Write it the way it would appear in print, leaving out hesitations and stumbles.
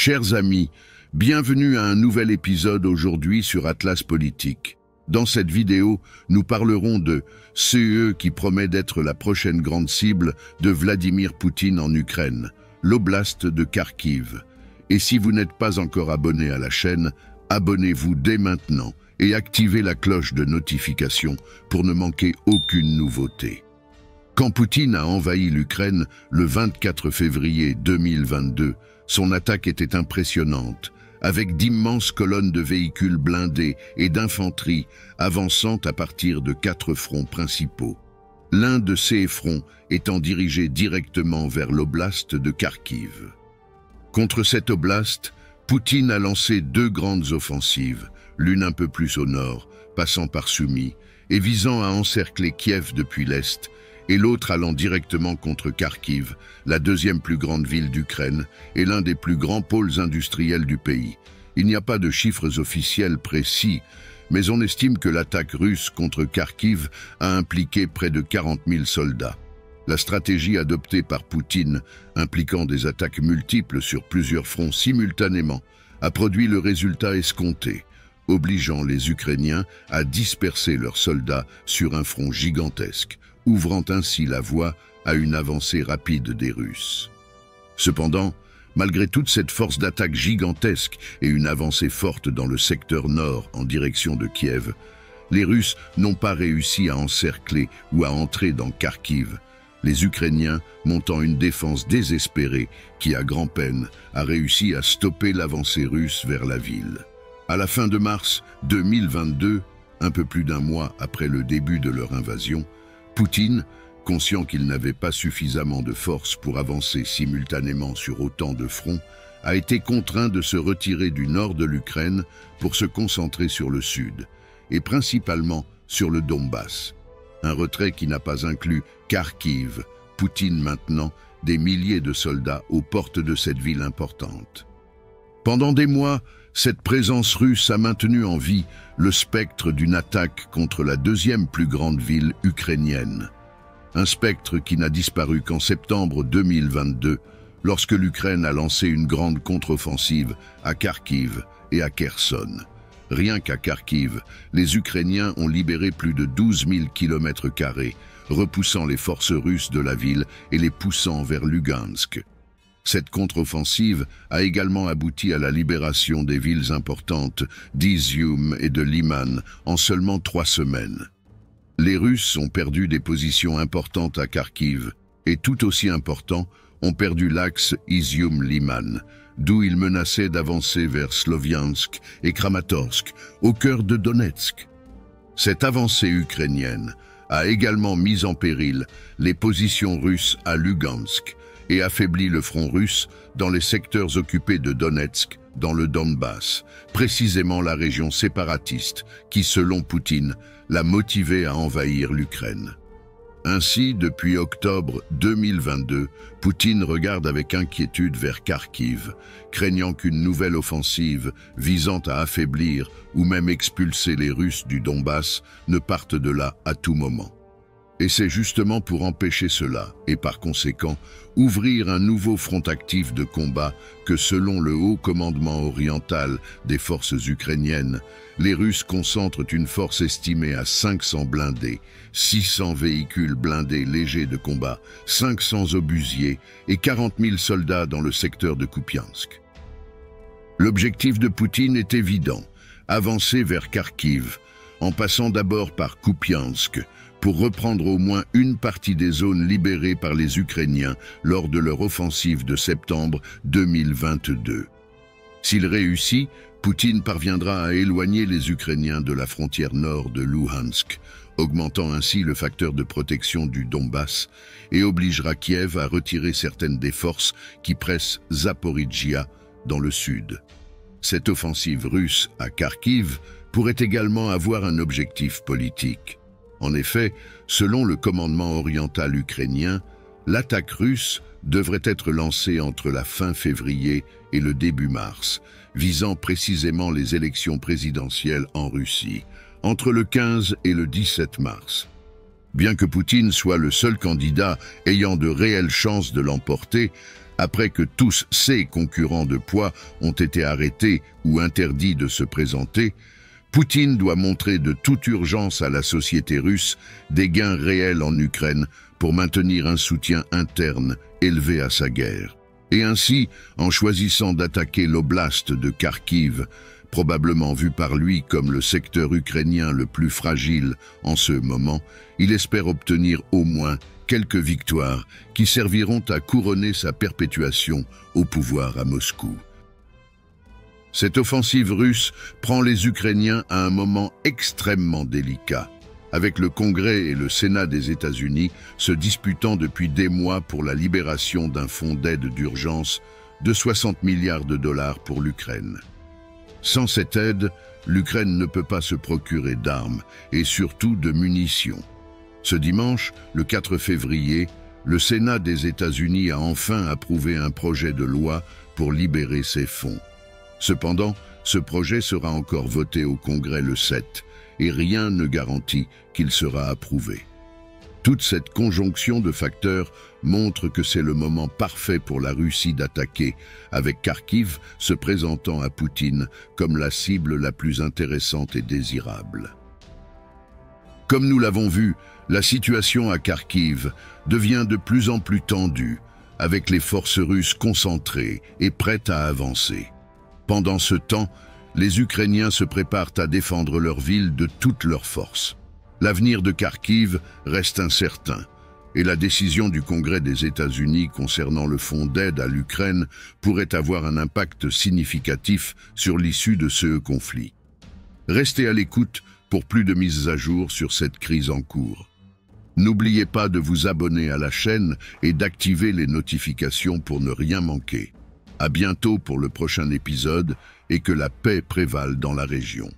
Chers amis, bienvenue à un nouvel épisode aujourd'hui sur Atlas Politique. Dans cette vidéo, nous parlerons de CE qui promet d'être la prochaine grande cible de Vladimir Poutine en Ukraine, l'oblast de Kharkiv. Et si vous n'êtes pas encore abonné à la chaîne, abonnez-vous dès maintenant et activez la cloche de notification pour ne manquer aucune nouveauté. Quand Poutine a envahi l'Ukraine le 24 février 2022, son attaque était impressionnante, avec d'immenses colonnes de véhicules blindés et d'infanterie avançant à partir de 4 fronts principaux. L'un de ces fronts étant dirigé directement vers l'oblast de Kharkiv. Contre cette oblast, Poutine a lancé 2 grandes offensives, l'une un peu plus au nord, passant par Sumy, et visant à encercler Kiev depuis l'est, et l'autre allant directement contre Kharkiv, la deuxième plus grande ville d'Ukraine et l'un des plus grands pôles industriels du pays. Il n'y a pas de chiffres officiels précis, mais on estime que l'attaque russe contre Kharkiv a impliqué près de 40 000 soldats. La stratégie adoptée par Poutine, impliquant des attaques multiples sur plusieurs fronts simultanément, a produit le résultat escompté, obligeant les Ukrainiens à disperser leurs soldats sur un front gigantesque, ouvrant ainsi la voie à une avancée rapide des Russes. Cependant, malgré toute cette force d'attaque gigantesque et une avancée forte dans le secteur nord en direction de Kiev, les Russes n'ont pas réussi à encercler ou à entrer dans Kharkiv, les Ukrainiens montant une défense désespérée qui, à grand-peine, a réussi à stopper l'avancée russe vers la ville. À la fin de mars 2022, un peu plus d'un mois après le début de leur invasion, Poutine, conscient qu'il n'avait pas suffisamment de force pour avancer simultanément sur autant de fronts, a été contraint de se retirer du nord de l'Ukraine pour se concentrer sur le sud, et principalement sur le Donbass. Un retrait qui n'a pas inclus Kharkiv, Poutine maintenant des milliers de soldats aux portes de cette ville importante. Pendant des mois, cette présence russe a maintenu en vie le spectre d'une attaque contre la deuxième plus grande ville ukrainienne. Un spectre qui n'a disparu qu'en septembre 2022, lorsque l'Ukraine a lancé une grande contre-offensive à Kharkiv et à Kherson. Rien qu'à Kharkiv, les Ukrainiens ont libéré plus de 12 000 km², repoussant les forces russes de la ville et les poussant vers Lugansk. Cette contre-offensive a également abouti à la libération des villes importantes d'Izium et de Liman en seulement 3 semaines. Les Russes ont perdu des positions importantes à Kharkiv et tout aussi importants ont perdu l'axe Izium-Liman, d'où ils menaçaient d'avancer vers Sloviansk et Kramatorsk, au cœur de Donetsk. Cette avancée ukrainienne a également mis en péril les positions russes à Lugansk, et affaiblit le front russe dans les secteurs occupés de Donetsk, dans le Donbass, précisément la région séparatiste qui, selon Poutine, l'a motivé à envahir l'Ukraine. Ainsi, depuis octobre 2022, Poutine regarde avec inquiétude vers Kharkiv, craignant qu'une nouvelle offensive visant à affaiblir ou même expulser les Russes du Donbass ne parte de là à tout moment. Et c'est justement pour empêcher cela, et par conséquent, ouvrir un nouveau front actif de combat que, selon le haut commandement oriental des forces ukrainiennes, les Russes concentrent une force estimée à 500 blindés, 600 véhicules blindés légers de combat, 500 obusiers et 40 000 soldats dans le secteur de Kupiansk. L'objectif de Poutine est évident, avancer vers Kharkiv, en passant d'abord par Kupiansk, pour reprendre au moins une partie des zones libérées par les Ukrainiens lors de leur offensive de septembre 2022. S'il réussit, Poutine parviendra à éloigner les Ukrainiens de la frontière nord de Luhansk, augmentant ainsi le facteur de protection du Donbass, et obligera Kiev à retirer certaines des forces qui pressent Zaporijjia dans le sud. Cette offensive russe à Kharkiv pourrait également avoir un objectif politique. En effet, selon le commandement oriental ukrainien, l'attaque russe devrait être lancée entre la fin février et le début mars, visant précisément les élections présidentielles en Russie, entre le 15 et le 17 mars. Bien que Poutine soit le seul candidat ayant de réelles chances de l'emporter, Après que tous ses concurrents de poids ont été arrêtés ou interdits de se présenter, Poutine doit montrer de toute urgence à la société russe des gains réels en Ukraine pour maintenir un soutien interne élevé à sa guerre. Et ainsi, en choisissant d'attaquer l'oblast de Kharkiv, probablement vu par lui comme le secteur ukrainien le plus fragile en ce moment, il espère obtenir au moins quelques victoires qui serviront à couronner sa perpétuation au pouvoir à Moscou. Cette offensive russe prend les Ukrainiens à un moment extrêmement délicat, avec le Congrès et le Sénat des États-Unis se disputant depuis des mois pour la libération d'un fonds d'aide d'urgence de 60 milliards de dollars pour l'Ukraine. Sans cette aide, l'Ukraine ne peut pas se procurer d'armes et surtout de munitions. Ce dimanche, le 4 février, le Sénat des États-Unis a enfin approuvé un projet de loi pour libérer ces fonds. Cependant, ce projet sera encore voté au Congrès le 7, et rien ne garantit qu'il sera approuvé. Toute cette conjonction de facteurs montre que c'est le moment parfait pour la Russie d'attaquer, avec Kharkiv se présentant à Poutine comme la cible la plus intéressante et désirable. Comme nous l'avons vu, la situation à Kharkiv devient de plus en plus tendue, avec les forces russes concentrées et prêtes à avancer. Pendant ce temps, les Ukrainiens se préparent à défendre leur ville de toutes leurs forces. L'avenir de Kharkiv reste incertain, et la décision du Congrès des États-Unis concernant le fonds d'aide à l'Ukraine pourrait avoir un impact significatif sur l'issue de ce conflit. Restez à l'écoute pour plus de mises à jour sur cette crise en cours. N'oubliez pas de vous abonner à la chaîne et d'activer les notifications pour ne rien manquer. À bientôt pour le prochain épisode et que la paix prévale dans la région.